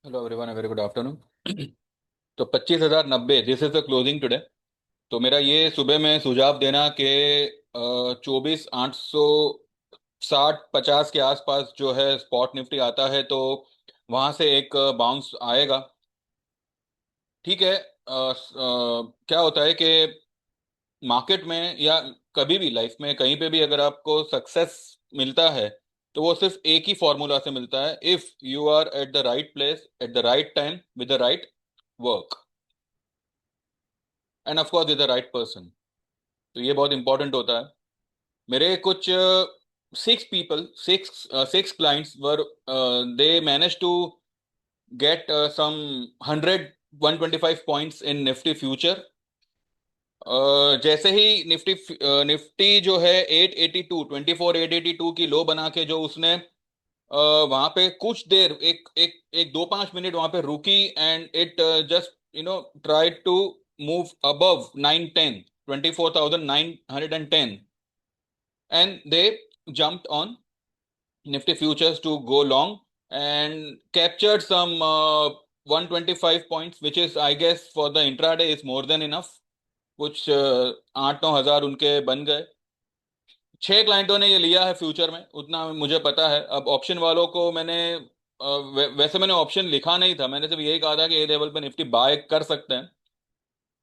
Hello everyone, very good afternoon. तो 25,090, this is the closing today. तो मेरा ये सुबह में सुझाव देना कि 24,860-50 के आसपास जो है स्पॉट निफ्टी आता है, तो वहां से एक बाउंस आएगा। ठीक है। क्या होता है कि मार्केट में या कभी भी लाइफ में कहीं पे भी अगर आपको सक्सेस मिलता है, तो वो सिर्फ एक ही फॉर्मूला से मिलता है: if you are at the right place at the right time with the right work and of course with the right person. तो ये बहुत इंपॉर्टेंट होता है। मेरे कुछ six clients where they manage to get some 100-125 points in Nifty future. जैसे ही Nifty जो है 882, 24,882 की लो बना के जो उसने वहां पे कुछ देर एक एक एक 2-5 मिनट वहां पे रुकी, and it just try to move above 910, 24,910, and they jumped on Nifty futures to go long and captured some 125 points, which is, I guess, for the intraday is more than enough. कुछ 8-9 हज़ार उनके बन गए। 6 क्लाइंटों ने ये लिया है future में, उतना मुझे पता है। अब ऑप्शन वालों को मैंने वैसे मैंने ऑप्शन लिखा नहीं था, मैंने सिर्फ यही कहा था कि ये लेवल पे निफ्टी बाय कर सकते हैं।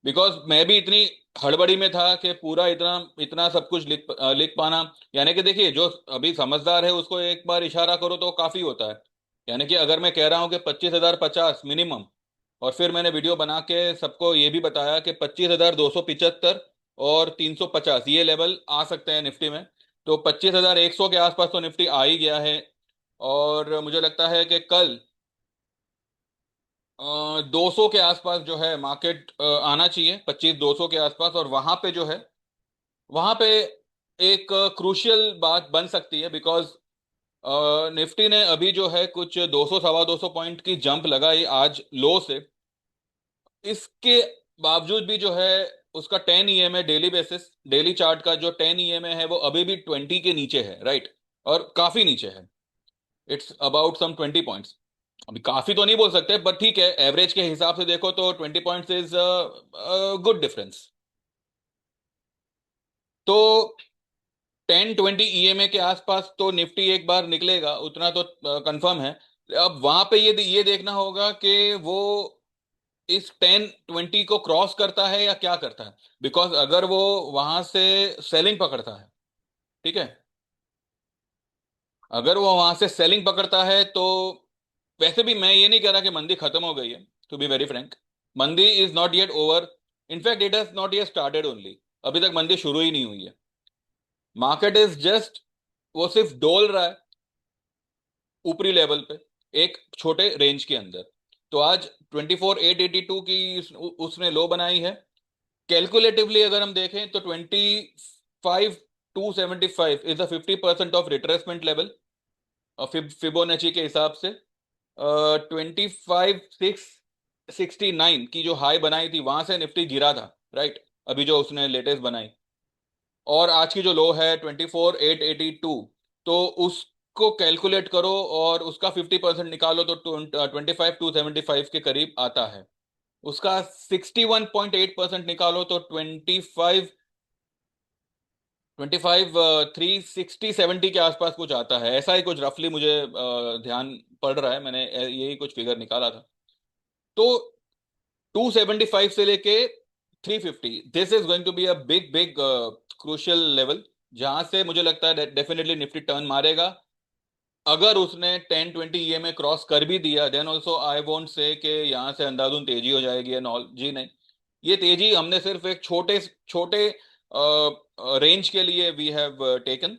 बिकॉज मैं भी इतनी हड़बड़ी में था कि पूरा इतना इतना सब कुछ लिख पाना। यानी कि देखिए, जो अभी समझदार है उसको एक बार इशारा करो तो काफी होता है। यानी कि अगर मैं कह रहा हूँ कि 25,050 मिनिमम, और फिर मैंने वीडियो बना के सबको ये भी बताया कि 25,275 और 350 ये लेवल आ सकते हैं निफ्टी में। तो 25,100 के आसपास तो निफ्टी आ ही गया है। और मुझे लगता है कि कल 200 के आसपास जो है मार्केट आना चाहिए, 25,200 के आसपास। और वहां पे जो है, वहां पे एक क्रूशियल बात बन सकती है। बिकॉज निफ्टी ने अभी जो है कुछ 200 सवा 200 पॉइंट की जंप लगाई आज लो से। इसके बावजूद भी जो है उसका 10 EMA daily basis, daily chart का जो 10 EMA है वो अभी भी 20 के नीचे है, राइट। और काफी नीचे है। It's about some 20 points. अभी काफी तो नहीं बोल सकते, पर ठीक है, एवरेज के हिसाब से देखो तो 20 पॉइंट्स इज गुड डिफरेंस। तो 10-20 EMA के आसपास तो निफ्टी एक बार निकलेगा, उतना तो कंफर्म है। अब वहां पे ये देखना होगा कि वो इस 10-20 को क्रॉस करता है या क्या करता है। बिकॉज अगर वो वहां से सेलिंग पकड़ता है, ठीक है, अगर वो वहां से सेलिंग पकड़ता है तो वैसे भी मैं ये नहीं कह रहा कि मंदी खत्म हो गई है। टू बी वेरी फ्रैंक, मंदी is not yet over. In fact it has not yet started only. अभी तक मंदी शुरू ही नहीं हुई है। मार्केट इज जस्ट, वो सिर्फ डोल रहा है ऊपरी लेवल पे, एक छोटे रेंज के अंदर। तो आज 24,882 की उसने लो बनाई है। कैलकुलेटिवली अगर हम देखें तो 25,275 is the 50% of retracement level Fibonacci के हिसाब से। 25,669 की जो हाई बनाई थी वहां से निफ्टी गिरा था, राइट। अभी जो उसने लेटेस्ट बनाई, और आज की जो लो है 24,882, तो उसको कैलकुलेट करो और उसका 50% निकालो तो 25,275 के करीब आता है। उसका 61.8% निकालो तो 360-70 के आसपास कुछ आता है। ऐसा ही कुछ रफली मुझे ध्यान पड़ रहा है, मैंने यही कुछ फिगर निकाला था। तो 275 से लेके 350, this is going to be a big big crucial level, जहां से मुझे लगता है डेफिनेटली निफ्टी टर्न मारेगा। अगर उसने 10-20 EMA क्रॉस कर भी दिया, then also I won't say कि यहाँ से अंधाधुंध तेजी हो जाएगी एंड ऑल, जी नहीं। ये तेजी हमने सिर्फ एक छोटे छोटे रेंज के लिए वी हैव टेकन।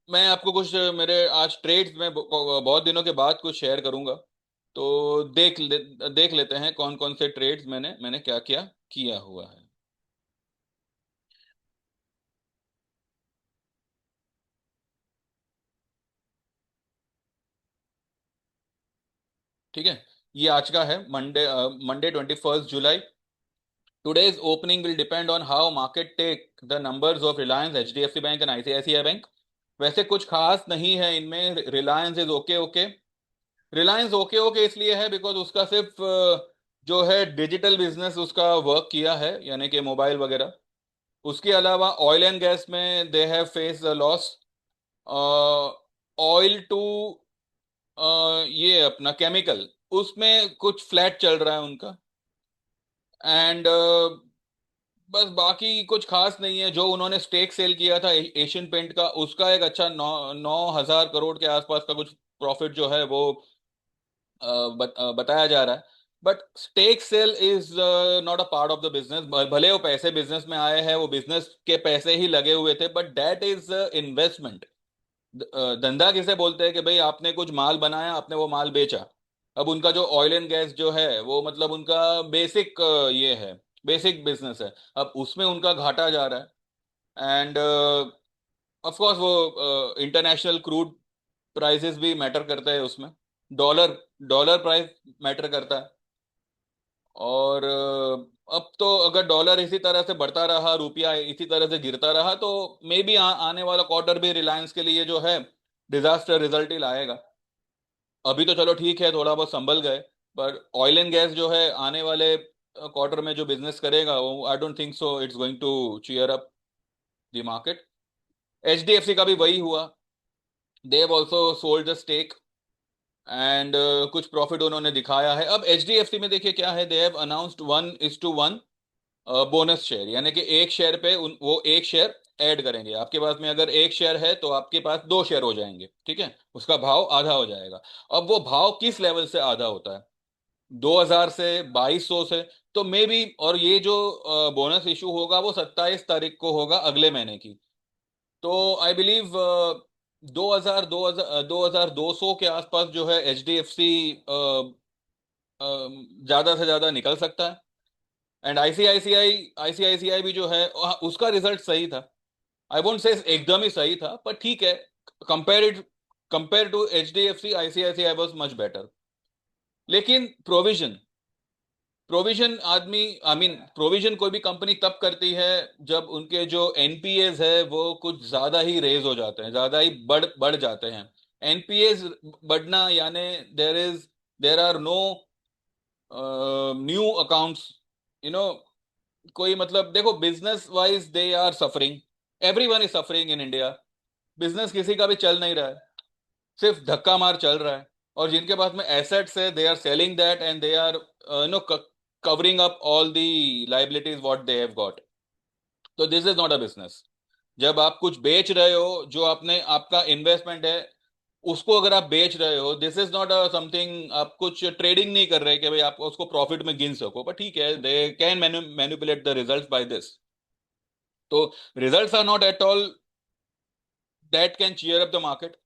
मैं आपको कुछ मेरे आज ट्रेड्स में बहुत दिनों के बाद कुछ शेयर करूंगा। तो देख लेते हैं कौन कौन से ट्रेड्स मैंने क्या क्या किया हुआ है। ठीक है, ये आज का है Monday, Monday 21 July. Today's opening will depend on how market take the numbers of Reliance, HDFC Bank and ICICI Bank. वैसे कुछ खास नहीं है इनमें, Reliance is okay okay, Reliance okay okay इसलिए है बिकॉज उसका सिर्फ जो है डिजिटल बिजनेस उसका वर्क किया है, यानी कि मोबाइल वगैरह। उसके अलावा ऑयल एंड गैस में they have face loss. Oil to ये अपना केमिकल, उसमें कुछ फ्लैट चल रहा है उनका। एंड बस बाकी कुछ खास नहीं है। जो उन्होंने स्टेक सेल किया था एशियन पेंट का, उसका एक अच्छा 9,000 करोड़ के आसपास का कुछ प्रॉफिट जो है वो बताया जा रहा है। But stake sale is not a part of the business. भले वो पैसे बिजनेस में आए हैं, वो बिजनेस के पैसे ही लगे हुए थे, बट दैट इज इन्वेस्टमेंट। धंधा किसे बोलते हैं कि भाई आपने कुछ माल बनाया, आपने वो माल बेचा। अब उनका जो ऑयल एंड गैस जो है वो मतलब उनका बेसिक ये है, बेसिक बिजनेस है। अब उसमें उनका घाटा जा रहा है। एंड ऑफ कोर्स वो इंटरनेशनल क्रूड प्राइसेस भी मैटर करता है उसमें। डॉलर डॉलर प्राइस मैटर करता है। और अब तो अगर डॉलर इसी तरह से बढ़ता रहा, रुपया इसी तरह से गिरता रहा, तो मे बी आने वाला क्वार्टर भी रिलायंस के लिए जो है डिजास्टर रिजल्ट ही लाएगा। अभी तो चलो ठीक है, थोड़ा बहुत संभल गए। पर ऑयल एंड गैस जो है आने वाले क्वार्टर में जो बिजनेस करेगा वो I don't think so it's going to cheer up the market. HDFC का भी वही हुआ। They have also sold the stake and कुछ प्रॉफिट उन्होंने दिखाया है। अब एचडीएफसी में देखिए क्या है, they have announced 1:1 bonus share, यानी कि एक शेयर पे वो एक शेयर ऐड करेंगे। आपके पास में अगर एक शेयर है तो आपके पास दो शेयर हो जाएंगे, ठीक है, उसका भाव आधा हो जाएगा। अब वो भाव किस लेवल से आधा होता है? 2,000 से, 2,200 से। तो मे बी, और ये जो बोनस इशू होगा वो 27 तारीख को होगा अगले महीने की। तो आई बिलीव 2,200 के आसपास जो है एचडीएफसी ज्यादा से ज्यादा निकल सकता है। एंड आईसीआईसीआई भी जो है उसका रिजल्ट सही था। आई वोंट से एकदम ही सही था, पर ठीक है। Compare to HDFC, ICICI was much better. लेकिन प्रोविजन प्रोविजन आदमी आई मीन प्रोविजन कोई भी कंपनी तब करती है जब उनके जो एनपीएज है वो कुछ ज्यादा ही रेज हो जाते हैं, ज्यादा ही बढ़ बढ़ जाते हैं। एनपीएज बढ़ना यानी there are no new accounts, you know. कोई मतलब देखो, business wise they are suffering. Everyone is suffering in India. Business किसी का भी चल नहीं रहा है, सिर्फ धक्का मार चल रहा है। और जिनके पास में एसेट्स है they are selling that and they are no covering up all the liabilities what they have got. तो this is not a business. जब आप कुछ बेच रहे हो, जो आपने आपका इन्वेस्टमेंट है उसको अगर आप बेच रहे हो, this is not a something. आप कुछ ट्रेडिंग नहीं कर रहे कि भाई आप उसको प्रॉफिट में गिन सको, पर ठीक है, they can manipulate the results by this. तो results are not at all that can cheer up the market.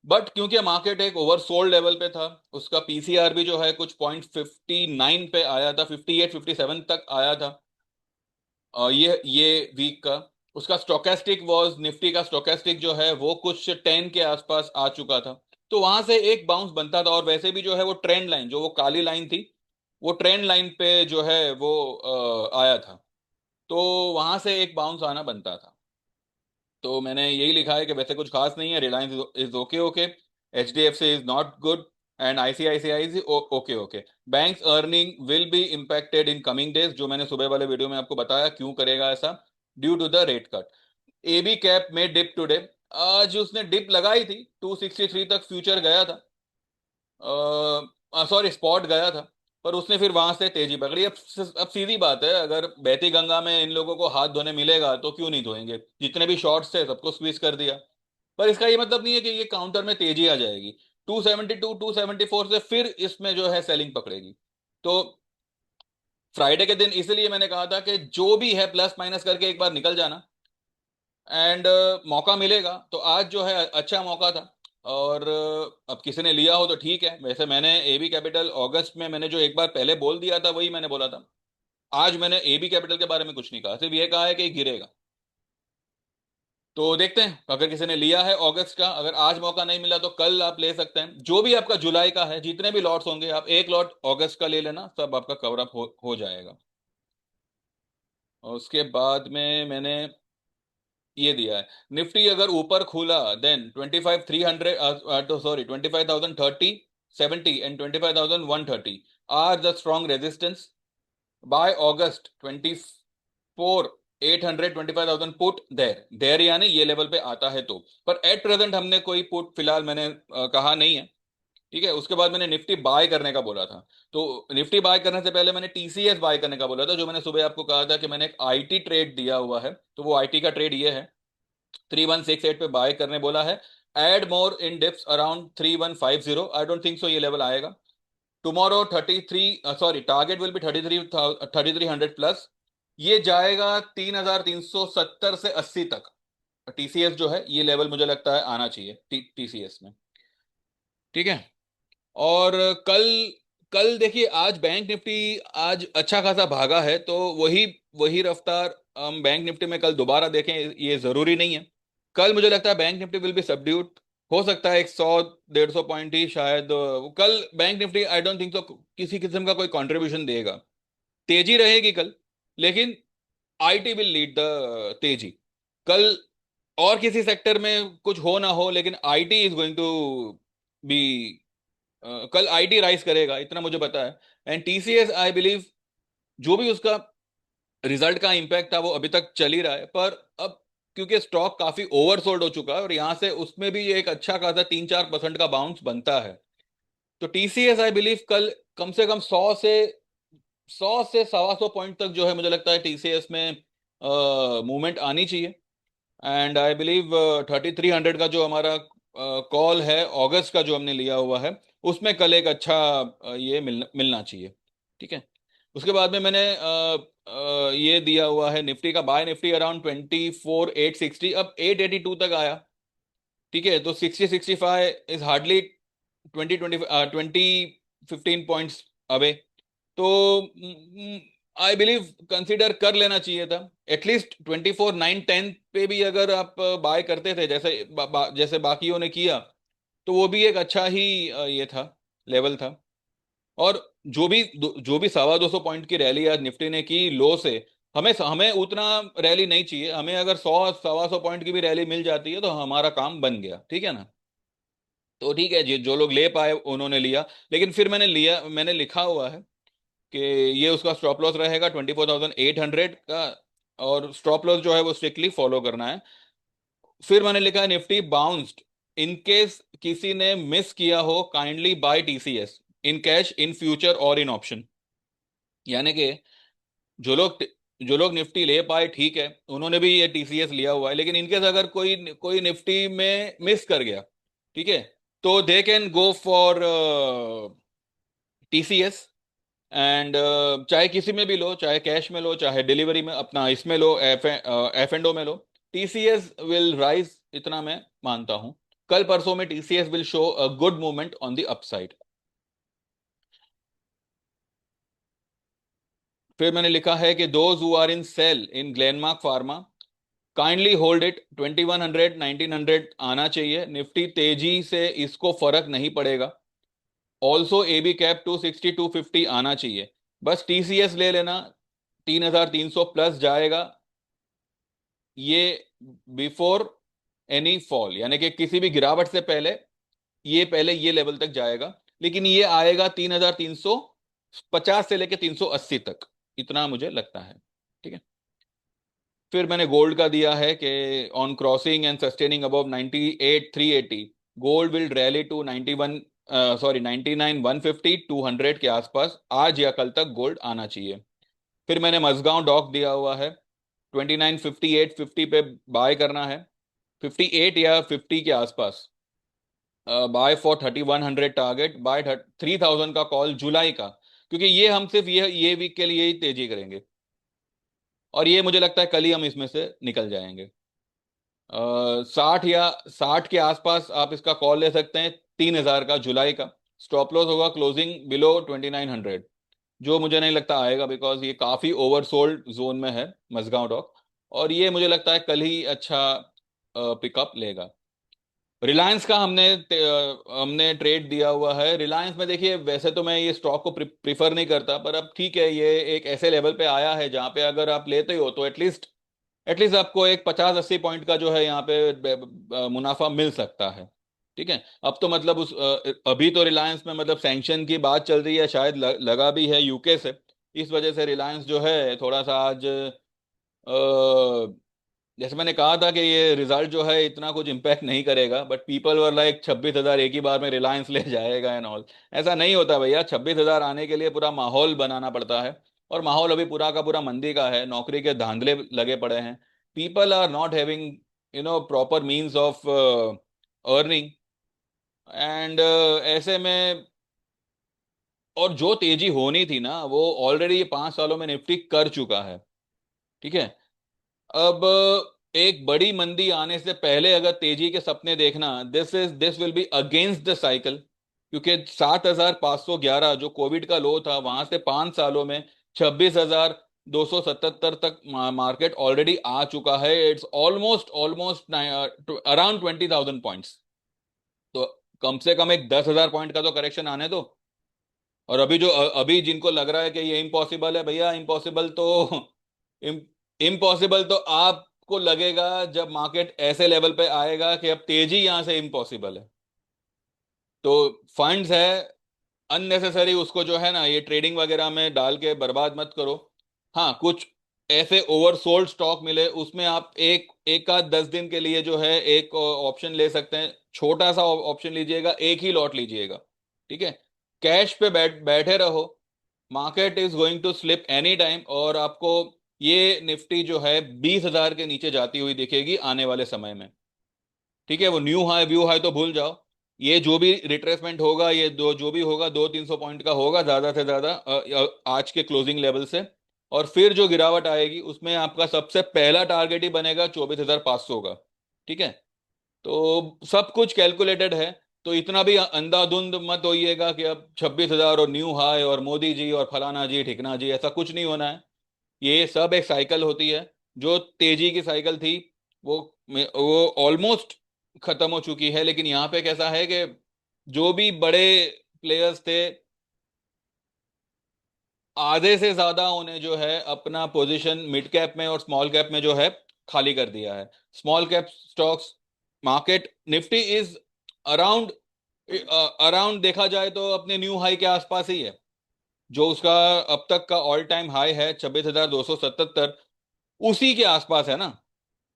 But क्योंकि मार्केट एक ओवरसोल्ड लेवल पे था, उसका पीसीआर भी जो है कुछ 0.59 पे आया था, 58-57 तक आया था ये वीक का। उसका स्टोकेस्टिक वॉज, निफ्टी का स्टोकेस्टिक जो है वो कुछ 10 के आसपास आ चुका था। तो वहां से एक बाउंस बनता था। और वैसे भी जो है वो ट्रेंड लाइन, जो वो काली लाइन थी, वो ट्रेंड लाइन पे जो है वो आया था। तो वहां से एक बाउंस आना बनता था। तो मैंने यही लिखा है कि वैसे कुछ खास नहीं है। Reliance is okay okay, HDFC is not good, and ICICI is okay okay. Banks earning will be impacted in coming days, जो मैंने सुबह वाले वीडियो में आपको बताया क्यों करेगा ऐसा, due to the rate cut. AB cap में डिप टुडे, आज उसने डिप लगाई थी, 263 तक फ्यूचर गया था, सॉरी स्पॉट गया था। पर उसने फिर वहां से तेजी पकड़ी। अब सीधी बात है, अगर बहती गंगा में इन लोगों को हाथ धोने मिलेगा तो क्यों नहीं धोएंगे? जितने भी शॉर्ट्स थे सबको स्क्वीज कर दिया। पर इसका ये मतलब नहीं है कि ये काउंटर में तेजी आ जाएगी। 272 274 से फिर इसमें जो है सेलिंग पकड़ेगी। तो फ्राइडे के दिन इसलिए मैंने कहा था कि जो भी है प्लस माइनस करके एक बार निकल जाना। एंड मौका मिलेगा तो आज जो है अच्छा मौका था। और अब किसी ने लिया हो तो ठीक है। वैसे मैंने एबी कैपिटल अगस्त में मैंने जो एक बार पहले बोल दिया था वही मैंने बोला था। आज मैंने एबी कैपिटल के बारे में कुछ नहीं कहा, सिर्फ ये कहा है कि गिरेगा। तो देखते हैं, अगर किसी ने लिया है अगस्त का, अगर आज मौका नहीं मिला तो कल आप ले सकते हैं। जो भी आपका जुलाई का है, जितने भी लॉट्स होंगे, आप एक लॉट अगस्त का ले लेना, सब आपका कवर अप हो जाएगा। और उसके बाद में मैंने ये दिया है, निफ्टी अगर ऊपर खुला देन 25,300, तो sorry 25,030, 70 and 25,130 are the strong resistance. By August 24 800 25,000 put देर यानी ये लेवल पे आता है तो, पर एट प्रेजेंट हमने कोई पुट फिलहाल मैंने कहा नहीं है। ठीक है, उसके बाद मैंने निफ्टी बाय करने का बोला था। तो निफ्टी बाय करने से पहले मैंने टीसीएस बाय करने का बोला था, जो मैंने सुबह आपको कहा था कि मैंने एक आईटी ट्रेड दिया हुआ है, तो वो आईटी का ट्रेड ये है। 3168 पे बाय करने बोला है। Add more in dips around 3150। I don't think so ये लेवल आएगा tomorrow. 33 sorry, target will be 3300 plus. ये जाएगा 3370 से 80 तक। टीसीएस जो है ये लेवल मुझे लगता है आना चाहिए टीसीएस में। ठीक है। और कल कल देखिए, आज बैंक निफ्टी आज अच्छा खासा भागा है, तो वही वही रफ्तार हम बैंक निफ्टी में कल दोबारा देखें ये जरूरी नहीं है। कल मुझे लगता है bank Nifty will be subdued. हो सकता है 100 150 पॉइंट ही शायद कल bank Nifty, I don't think तो किसी किस्म का कोई कंट्रीब्यूशन देगा। तेजी रहेगी कल, लेकिन आईटी विल लीड द तेजी कल। और किसी सेक्टर में कुछ हो ना हो, लेकिन IT is going to be, कल आईटी राइज करेगा, इतना मुझे पता है। एंड टीसीएस आई बिलीव जो भी उसका रिजल्ट का इम्पैक्ट था वो अभी तक चल ही रहा है, पर अब क्योंकि स्टॉक काफी ओवरसोल्ड हो चुका है और यहां से उसमें भी एक अच्छा खासा 3-4% का बाउंस बनता है, तो टीसीएस आई बिलीव कल कम से कम 100 से 125 पॉइंट तक जो है मुझे लगता है टीसीएस में मूवमेंट आनी चाहिए। एंड आई बिलीव 3300 का जो हमारा कॉल है अगस्त का जो हमने लिया हुआ है, उसमें कल एक अच्छा ये मिलना चाहिए। ठीक है। उसके बाद में मैंने ये दिया हुआ है निफ्टी का, बाय निफ्टी अराउंड 24,860, अब 882 तक आया। ठीक है, तो 60-65 इज हार्डली 20-15 पॉइंट्स अवे। तो आई बिलीव कंसिडर कर लेना चाहिए था। एटलीस्ट 24,910 पे भी अगर आप बाय करते थे, जैसे बाकियों ने किया, तो वो भी एक अच्छा ही ये था, लेवल था। और जो भी 250 पॉइंट की रैली आज निफ्टी ने की लो से, हमें हमें उतना रैली नहीं चाहिए। हमें अगर 100 125 पॉइंट की भी रैली मिल जाती है तो हमारा काम बन गया। ठीक है ना। तो ठीक है जी, जो लोग ले पाए उन्होंने लिया, लेकिन फिर मैंने लिखा हुआ है कि ये उसका स्टॉप लॉस रहेगा 24,800 का, और स्टॉप लॉस जो है वो स्ट्रिक्टली फॉलो करना है। फिर मैंने लिखा है निफ्टी बाउंस्ड, इन केस किसी ने मिस किया हो kindly buy TCS in cash in future और इन ऑप्शन। यानी कि जो लोग जो लोग निफ्टी ले पाए ठीक है, उन्होंने भी ये टीसीएस लिया हुआ है, लेकिन इनकेस अगर कोई कोई निफ्टी में मिस कर गया, ठीक है, तो they can go for TCS. And चाहे किसी में भी लो, चाहे कैश में लो, चाहे डिलीवरी में अपना इसमें लो, एफ एंड ओ में लो, टीसीएस विल राइज, इतना मैं मानता हूं। कल परसों में TCS will show a good movement on the upside. फिर मैंने लिखा है कि those who are in sell in Glenmark Pharma kindly hold it. 2100 1900 आना चाहिए। निफ्टी तेजी से इसको फर्क नहीं पड़ेगा। ऑल्सो ए बी कैप 260 250 आना चाहिए। बस टीसीएस ले लेना, 3300 प्लस जाएगा ये, बिफोर एनी फॉल, यानी कि किसी भी गिरावट से पहले ये पहले ये लेवल तक जाएगा, लेकिन ये आएगा 3350 से लेकर 380 तक, इतना मुझे लगता है। ठीक है। फिर मैंने गोल्ड का दिया है कि on crossing and sustaining above 98,380 gold will rally to 91 sorry 99,150 200 के आसपास आज या कल तक गोल्ड आना चाहिए। फिर मैंने मजगांव डॉक दिया हुआ है 29,58 50 पे बाय करना है, 58 या 50 के आसपास बाय फॉर 3100 टारगेट, बाय 3000 का कॉल जुलाई का, क्योंकि ये हम सिर्फ ये वीक के लिए ही तेजी करेंगे, और ये मुझे लगता है कल ही हम इसमें से निकल जाएंगे। 60 के आसपास आप इसका कॉल ले सकते हैं, 3000 का जुलाई का। स्टॉप लॉस होगा क्लोजिंग बिलो 2900, जो मुझे नहीं लगता आएगा, बिकॉज ये काफी ओवरसोल्ड जोन में है मजगांव डॉक, और ये मुझे लगता है कल ही अच्छा पिकअप लेगा। रिलायंस का हमने ट्रेड दिया हुआ है। रिलायंस में देखिए, वैसे तो मैं ये स्टॉक को प्रिफर नहीं करता, पर अब ठीक है, ये एक ऐसे लेवल पे आया है जहां पे अगर आप लेते हो तो एटलीस्ट आपको एक 50-80 पॉइंट का जो है यहाँ पे मुनाफा मिल सकता है। ठीक है। अब तो मतलब अभी तो रिलायंस में मतलब सैंक्शन की बात चल रही है, शायद लगा भी है यूके से। इस वजह से रिलायंस जो है थोड़ा सा आज जैसे मैंने कहा था कि ये रिजल्ट जो है इतना कुछ इम्पैक्ट नहीं करेगा, बट पीपल वर लाइक 26,000 एक ही बार में रिलायंस ले जाएगा एंड ऑल। ऐसा नहीं होता भैया, 26,000 आने के लिए पूरा माहौल बनाना पड़ता है। और माहौल अभी पूरा का पूरा मंदी का है, नौकरी के धांधले लगे पड़े हैं। People are not having proper means of earning. And ऐसे में, और जो तेजी होनी थी ना वो ऑलरेडी 5 सालों में निफ्टी कर चुका है। ठीक है। अब एक बड़ी मंदी आने से पहले अगर तेजी के सपने देखना, this will be against the cycle. क्योंकि 7,511 जो कोविड का लो था, वहां से 5 सालों में 26,277 तक मार्केट ऑलरेडी आ चुका है। It's almost almost around 20,000 points. तो कम से कम एक 10,000 पॉइंट का तो करेक्शन आने दो। और अभी जो अभी जिनको लग रहा है कि ये इम्पॉसिबल है, भैया इम्पॉसिबल तो इम्पॉसिबल तो आपको लगेगा जब मार्केट ऐसे लेवल पे आएगा कि अब तेजी यहां से इम्पॉसिबल है। तो फंड्स है अननेसेसरी, उसको जो है ना ये ट्रेडिंग वगैरह में डाल के बर्बाद मत करो। हाँ, कुछ ऐसे ओवरसोल्ड स्टॉक मिले उसमें आप एक एक आध 10 दिन के लिए जो है एक ऑप्शन ले सकते हैं, छोटा सा ऑप्शन लीजिएगा, एक ही लॉट लीजिएगा। ठीक है। कैश पे बैठे रहो। Market is going to slip any time, और आपको ये निफ्टी जो है 20,000 के नीचे जाती हुई दिखेगी आने वाले समय में। ठीक है। वो न्यू हाई व्यू हाई तो भूल जाओ। ये जो भी रिट्रेसमेंट होगा, ये दो जो भी होगा 200-300 पॉइंट का होगा ज्यादा से ज्यादा आज के क्लोजिंग लेवल से। और फिर जो गिरावट आएगी उसमें आपका सबसे पहला टारगेट ही बनेगा 24,500 का। ठीक है। तो सब कुछ कैलकुलेटेड है। तो इतना भी अंधाधुंध मत होइएगा कि अब 26,000 और न्यू हाई और मोदी जी और फलाना जी ठिकना जी, ऐसा कुछ नहीं होना है। ये सब एक साइकिल होती है। जो तेजी की साइकिल थी वो वो ऑलमोस्ट खत्म हो चुकी है। लेकिन यहाँ पे कैसा है कि जो भी बड़े प्लेयर्स थे, आधे से ज्यादा उन्हें जो है अपना पोजीशन मिड कैप में और स्मॉल कैप में जो है खाली कर दिया है। Small cap stocks market Nifty is around around देखा जाए तो अपने न्यू हाई के आसपास ही है। जो उसका अब तक का ऑल टाइम हाई है 26,277, उसी के आसपास है ना।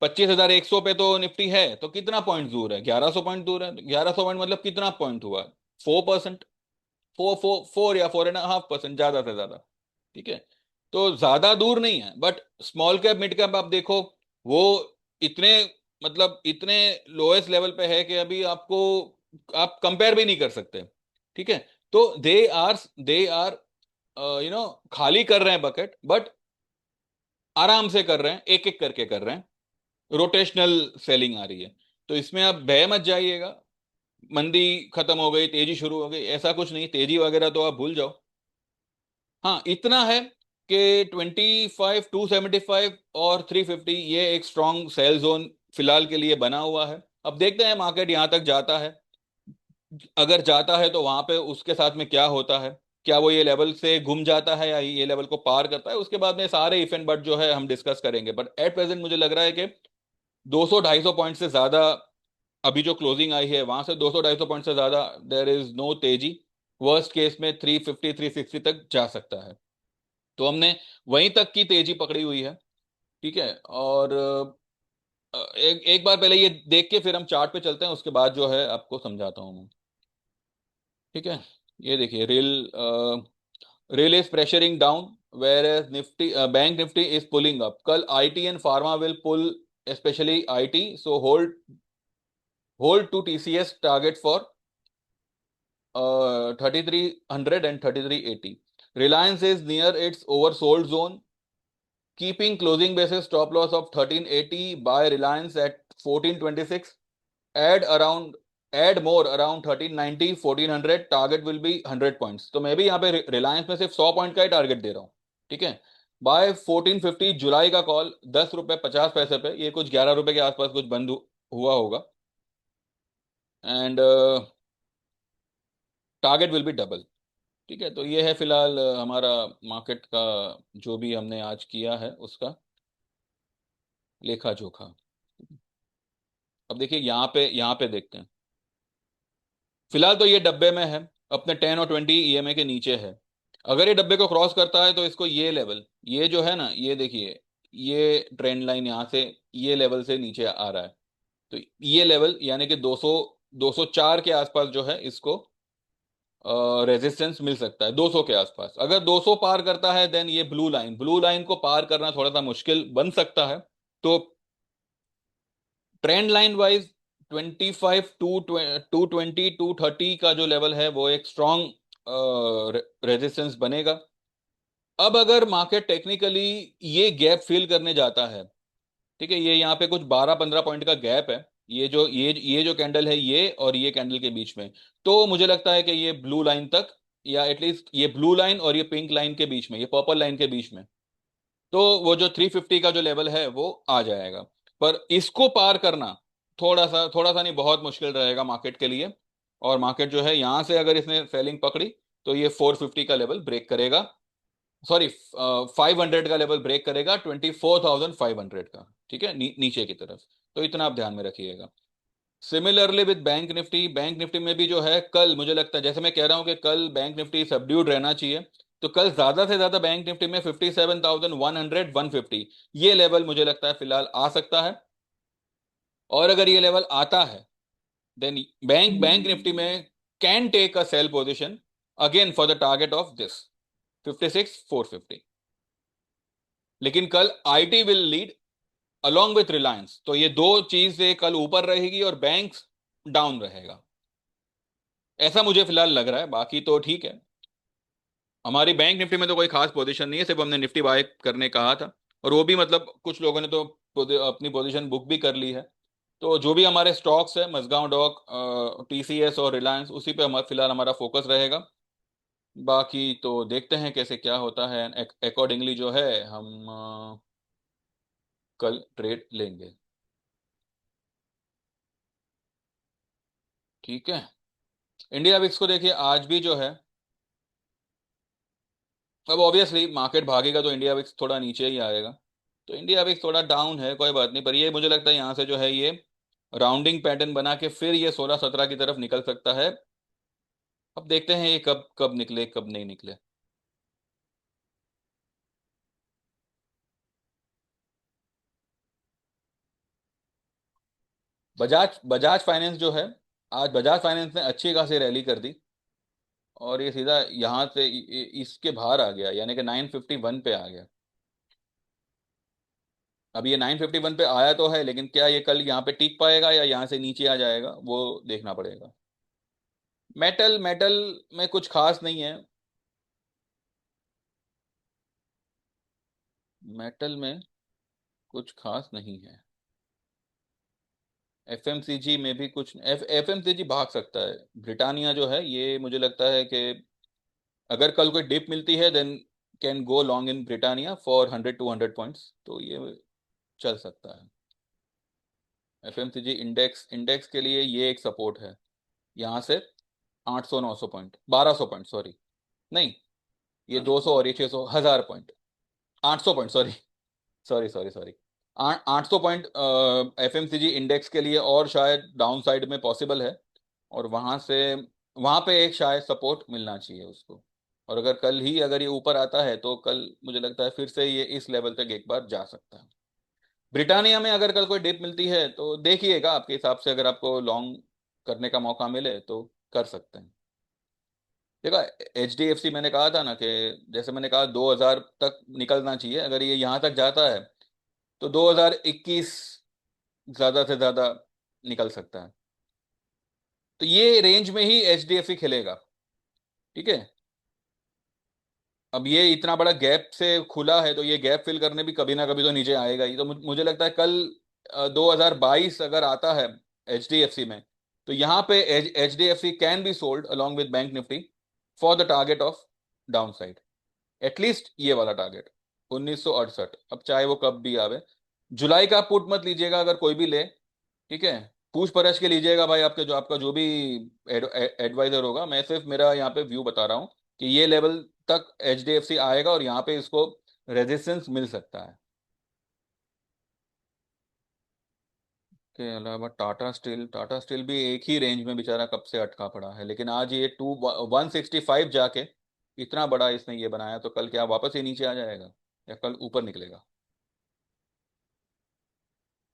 25,100 पे तो निफ्टी है, तो कितना पॉइंट दूर है? 1,100 पॉइंट दूर है। 1,100 पॉइंट मतलब कितना पॉइंट हुआ? 4%। 4 या 4.5%, ज्यादा से ज्यादा। ठीक है। तो ज्यादा दूर नहीं है, but small cap mid cap आप देखो, वो इतने मतलब इतने लोएस्ट लेवल पे है कि अभी आपको आप कंपेयर भी नहीं कर सकते। ठीक है। तो दे आर खाली कर रहे हैं बकेट, बट आराम से कर रहे हैं, एक एक करके कर रहे हैं। रोटेशनल सेलिंग आ रही है। तो इसमें आप भय मत जाइएगा। मंदी खत्म हो गई, तेजी शुरू हो गई, ऐसा कुछ नहीं। तेजी वगैरह तो आप भूल जाओ। हाँ, इतना है कि 25,275 और 350 ये एक स्ट्रॉन्ग सेल जोन फिलहाल के लिए बना हुआ है। अब देखते हैं मार्केट यहां तक जाता है। अगर जाता है तो वहां पे उसके साथ में क्या होता है। क्या वो ये लेवल से घूम जाता है या ये लेवल को पार करता है, उसके बाद में सारे इफ एंड बट जो है हम डिस्कस करेंगे। बट एट प्रेजेंट मुझे लग रहा है कि 200-250 पॉइंट से ज्यादा, अभी जो क्लोजिंग आई है वहां से 200-250 पॉइंट से ज्यादा देर इज नो तेजी। वर्स्ट केस में 350-360 तक जा सकता है। तो हमने वहीं तक की तेजी पकड़ी हुई है। ठीक है। और एक एक बार पहले ये देख के फिर हम चार्ट पे चलते हैं, उसके बाद जो है आपको समझाता हूँ मैं। ठीक है। ये देखिए, rail is pressuring down, whereas Nifty bank Nifty is pulling up. कल IT and pharma will pull, specially IT, so hold to TCS target for 3,300 and 3,380. Reliance is near its oversold zone, keeping closing basis stop loss of 1380 by Reliance at 1426. Add around add more around 1390, 1400, target will be 100 points. तो मैं भी यहाँ पे रिलायंस में सिर्फ 100 point का ही target दे रहा हूँ। ठीक है। बाय 1450 जुलाई का कॉल, ₹10.50 पे, ये कुछ ₹11 के आसपास कुछ बंद हुआ होगा। And target will B double. ठीक है। तो ये है फिलहाल हमारा मार्केट का जो भी हमने आज किया है उसका लेखा जोखा। अब देखिए यहाँ पे देखते हैं। फिलहाल तो ये डब्बे में है, अपने 10 और 20 EMA के नीचे है। अगर ये डब्बे को क्रॉस करता है तो इसको ये लेवल, ये जो है ना, ये देखिए, ये ट्रेंड लाइन यहाँ से ये लेवल से नीचे आ रहा है। तो ये लेवल यानी कि 200 204 के आसपास जो है इसको रेजिस्टेंस मिल सकता है, 200 के आसपास। अगर 200 पार करता है देन ये ब्लू लाइन को पार करना थोड़ा सा मुश्किल बन सकता है। तो ट्रेंड लाइन वाइज 25 220 230 का जो लेवल है वो एक स्ट्रॉन्ग रेजिस्टेंस बनेगा। अब अगर मार्केट टेक्निकली ये गैप फिल करने जाता है, ठीक है, ये यहाँ पे कुछ 12-15 पॉइंट का गैप है, ये जो कैंडल है ये और ये कैंडल के बीच में, तो मुझे लगता है कि ये ब्लू लाइन तक, या एटलीस्ट ये ब्लू लाइन और ये पिंक लाइन के बीच में, ये पर्पल लाइन के बीच में, तो वो जो 350 का जो लेवल है वो आ जाएगा। पर इसको पार करना थोड़ा सा नहीं, बहुत मुश्किल रहेगा मार्केट के लिए। और मार्केट जो है यहाँ से अगर इसने सेलिंग पकड़ी तो ये 450 का लेवल ब्रेक करेगा, सॉरी 500 का लेवल ब्रेक करेगा, 24,500 का, ठीक है, नीचे की तरफ। तो इतना आप ध्यान में रखिएगा। सिमिलरली विद बैंक निफ्टी में भी जो है कल मुझे लगता है, जैसे मैं कह रहा हूं कि कल बैंक निफ्टी सबड्यूड रहना चाहिए, तो कल ज्यादा से ज्यादा बैंक निफ्टी में 57,100 150 ये लेवल मुझे लगता है फिलहाल आ सकता है। और अगर ये लेवल आता है देन बैंक निफ्टी में can take a sell position again for the target of this 56,450। लेकिन कल IT will lead along with Reliance, तो ये दो चीजें कल ऊपर रहेगी और बैंक डाउन रहेगा, ऐसा मुझे फिलहाल लग रहा है। बाकी तो ठीक है, हमारी बैंक निफ्टी में तो कोई खास पोजीशन नहीं है, सिर्फ हमने निफ्टी बाय करने कहा था, और वो भी मतलब कुछ लोगों ने तो अपनी पोजीशन बुक भी कर ली है। तो जो भी हमारे स्टॉक्स है, मजगांव डॉक, टीसीएस और रिलायंस, उसी पे हमारा फिलहाल हमारा फोकस रहेगा। बाकी तो देखते हैं कैसे क्या होता है, अकॉर्डिंगली जो है हम कल ट्रेड लेंगे। ठीक है, इंडिया विक्स को देखिए आज भी जो है, अब ऑब्वियसली मार्केट भागेगा तो इंडिया विक्स थोड़ा नीचे ही आएगा। तो इंडिया विक्स थोड़ा डाउन है, कोई बात नहीं, पर ये मुझे लगता है यहाँ से जो है ये राउंडिंग पैटर्न बना के फिर ये 16-17 की तरफ निकल सकता है। अब देखते हैं ये कब कब निकले कब नहीं निकले। बजाज बजाज फाइनेंस जो है, आज बजाज फाइनेंस ने अच्छी खासी रैली कर दी, और ये सीधा यहाँ से इसके बाहर आ गया, यानी कि 951 पे आ गया। अब ये 951 पे आया तो है, लेकिन क्या ये कल यहाँ पे टिक पाएगा या यहाँ से नीचे आ जाएगा वो देखना पड़ेगा। मेटल मेटल में कुछ खास नहीं है, मेटल में कुछ खास नहीं है। एफएमसीजी में भी कुछ, एफएमसीजी भाग सकता है। ब्रिटानिया जो है ये मुझे लगता है कि अगर कल कोई डिप मिलती है then can go long in Britannia for 100-200 points, तो ये चल सकता है। एफएमसीजी इंडेक्स इंडेक्स के लिए ये एक सपोर्ट है, यहाँ से 800-900 पॉइंट, 1200 पॉइंट, सॉरी, नहीं, ये 200 और ये 600, 1000 point, 800 point, sorry, sorry sorry sorry, 800 point FMCG index के लिए और शायद डाउन साइड में पॉसिबल है। और वहां पे एक शायद सपोर्ट मिलना चाहिए उसको। और अगर कल ही अगर ये ऊपर आता है तो कल मुझे लगता है फिर से ये इस लेवल तक एक बार जा सकता है। ब्रिटानिया में अगर कल कोई डिप मिलती है तो देखिएगा, आपके हिसाब से अगर आपको लॉन्ग करने का मौका मिले तो कर सकते हैं। देखा, एचडीएफसी मैंने कहा था ना कि जैसे मैंने कहा 2000 तक निकलना चाहिए, अगर ये यहाँ तक जाता है तो 2021 ज्यादा से ज्यादा निकल सकता है। तो ये रेंज में ही एचडीएफसी खेलेगा, ठीक है। अब ये इतना बड़ा गैप से खुला है तो ये गैप फिल करने भी कभी ना कभी तो नीचे आएगा ही। तो मुझे लगता है कल 2022 अगर आता है एचडीएफसी में, तो यहाँ पे HDFC can be sold along with bank Nifty for the target of down side, at least ये वाला टारगेट 1968। अब चाहे वो कब भी आवे, जुलाई का पुट मत लीजिएगा अगर कोई भी ले, ठीक है, पूछ परछ के लीजिएगा भाई, आपका जो भी एडवाइजर होगा। मैं सिर्फ मेरा यहाँ पे व्यू बता रहा हूँ कि ये लेवल तक एचडीएफसी आएगा और यहाँ पे इसको रेजिस्टेंस मिल सकता है। के अलावा टाटा स्टील भी एक ही रेंज में बेचारा कब से अटका पड़ा है, लेकिन आज ये 165 जाके इतना बड़ा इसने ये बनाया, तो कल क्या वापस ही नीचे आ जाएगा या कल ऊपर निकलेगा?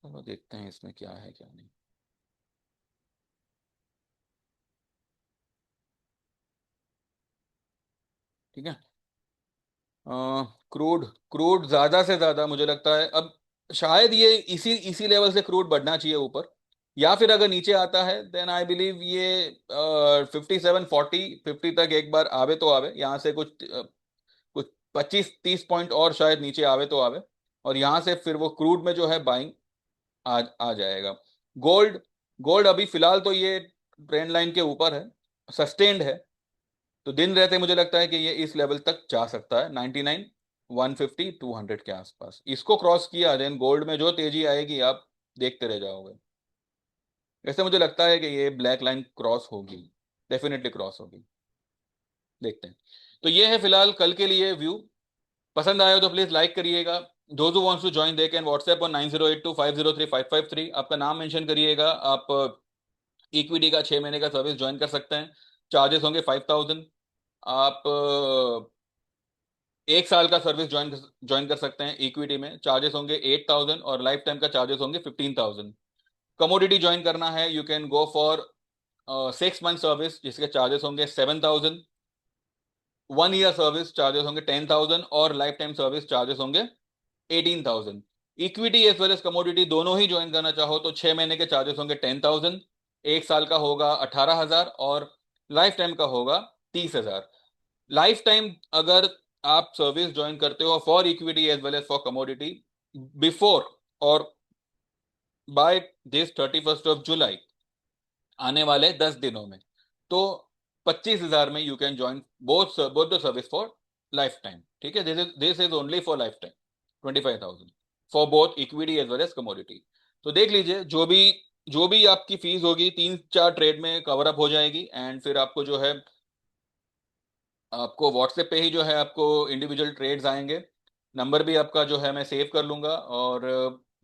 चलो देखते हैं इसमें क्या है क्या नहीं। ठीक है। क्रूड क्रूड ज्यादा से ज्यादा मुझे लगता है अब शायद ये इसी इसी लेवल से क्रूड बढ़ना चाहिए ऊपर, या फिर अगर नीचे आता है देन आई बिलीव ये 57-40 50 तक एक बार आवे तो आवे, यहाँ से कुछ 25-30 पॉइंट और शायद नीचे आवे तो आवे, और यहाँ से फिर वो क्रूड में जो है बाइंग आ जाएगा। गोल्ड गोल्ड अभी फिलहाल तो ये ट्रेंड लाइन के ऊपर है, सस्टेन्ड है, तो दिन रहते मुझे लगता है कि ये इस लेवल तक जा सकता है, 99 150 200 के आसपास। इसको क्रॉस किया देन गोल्ड में जो तेजी आएगी आप देखते रह जाओगे। वैसे मुझे लगता है कि ये ब्लैक लाइन क्रॉस होगी, डेफिनेटली क्रॉस होगी, देखते हैं। तो ये है फिलहाल कल के लिए व्यू। पसंद आया तो प्लीज लाइक करिएगा। Those who wants to join they can WhatsApp on 9082503553। आपका नाम मेंशन करिएगा। आप इक्विटी का 6 महीने का सर्विस ज्वाइन कर सकते हैं। चार्जेस होंगे 5000। आप 1 साल का सर्विस ज्वाइन ज्वाइन कर सकते हैं इक्विटी में, चार्जेस होंगे 8000, और लाइफ टाइम का चार्जेस होंगे 15000। कमोडिटी ज्वाइन करना है you can go for 6 month service जिसके चार्जेस होंगे 7000। 1 ईयर सर्विस चार्जेस होंगे 10000, और लाइफ टाइम सर्विस चार्जेस होंगे 18000। Equity as well as commodity दोनों ही ज्वाइन करना चाहो तो 6 महीने के चार्जेस होंगे 10000, 1 साल का होगा 18000, और लाइफ टाइम का होगा 30000। लाइफ टाइम अगर आप सर्विस ज्वाइन करते हो for equity as well as for commodity before और बाय दिस 31 जुलाई, आने वाले 10 दिनों में, तो 25,000 में you can join both both the service for life time. ठीक है, this is only for life time, 25,000 for both equity as well as commodity. तो देख लीजिए, जो भी आपकी फीस होगी 3-4 ट्रेड में कवर अप हो जाएगी, एंड फिर आपको जो है आपको व्हाट्सएप पे ही जो है आपको इंडिविजुअल ट्रेड्स आएंगे। नंबर भी आपका जो है मैं सेव कर लूंगा, और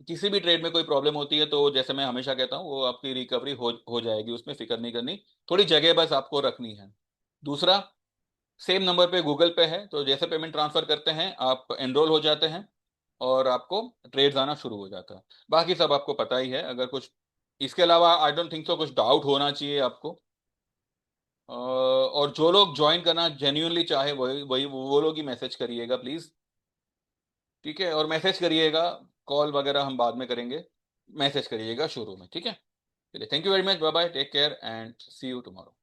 किसी भी ट्रेड में कोई प्रॉब्लम होती है तो जैसे मैं हमेशा कहता हूँ वो आपकी रिकवरी हो जाएगी, उसमें फिक्र नहीं करनी। थोड़ी जगह बस आपको रखनी है। दूसरा, सेम नंबर पे गूगल पे है, तो जैसे पेमेंट ट्रांसफर करते हैं आप एनरोल हो जाते हैं और आपको ट्रेड्स आना शुरू हो जाता है। बाकी सब आपको पता ही है। अगर कुछ इसके अलावा आई डोंट थिंक सो कुछ डाउट होना चाहिए आपको। और जो लोग ज्वाइन करना जेन्युइनली चाहे वही वही वो लोग ही मैसेज करिएगा प्लीज। ठीक है, और मैसेज करिएगा, कॉल वगैरह हम बाद में करेंगे, मैसेज करिएगा शुरू में। ठीक है, चलिए, thank you very much, bye bye, take care and see you tomorrow.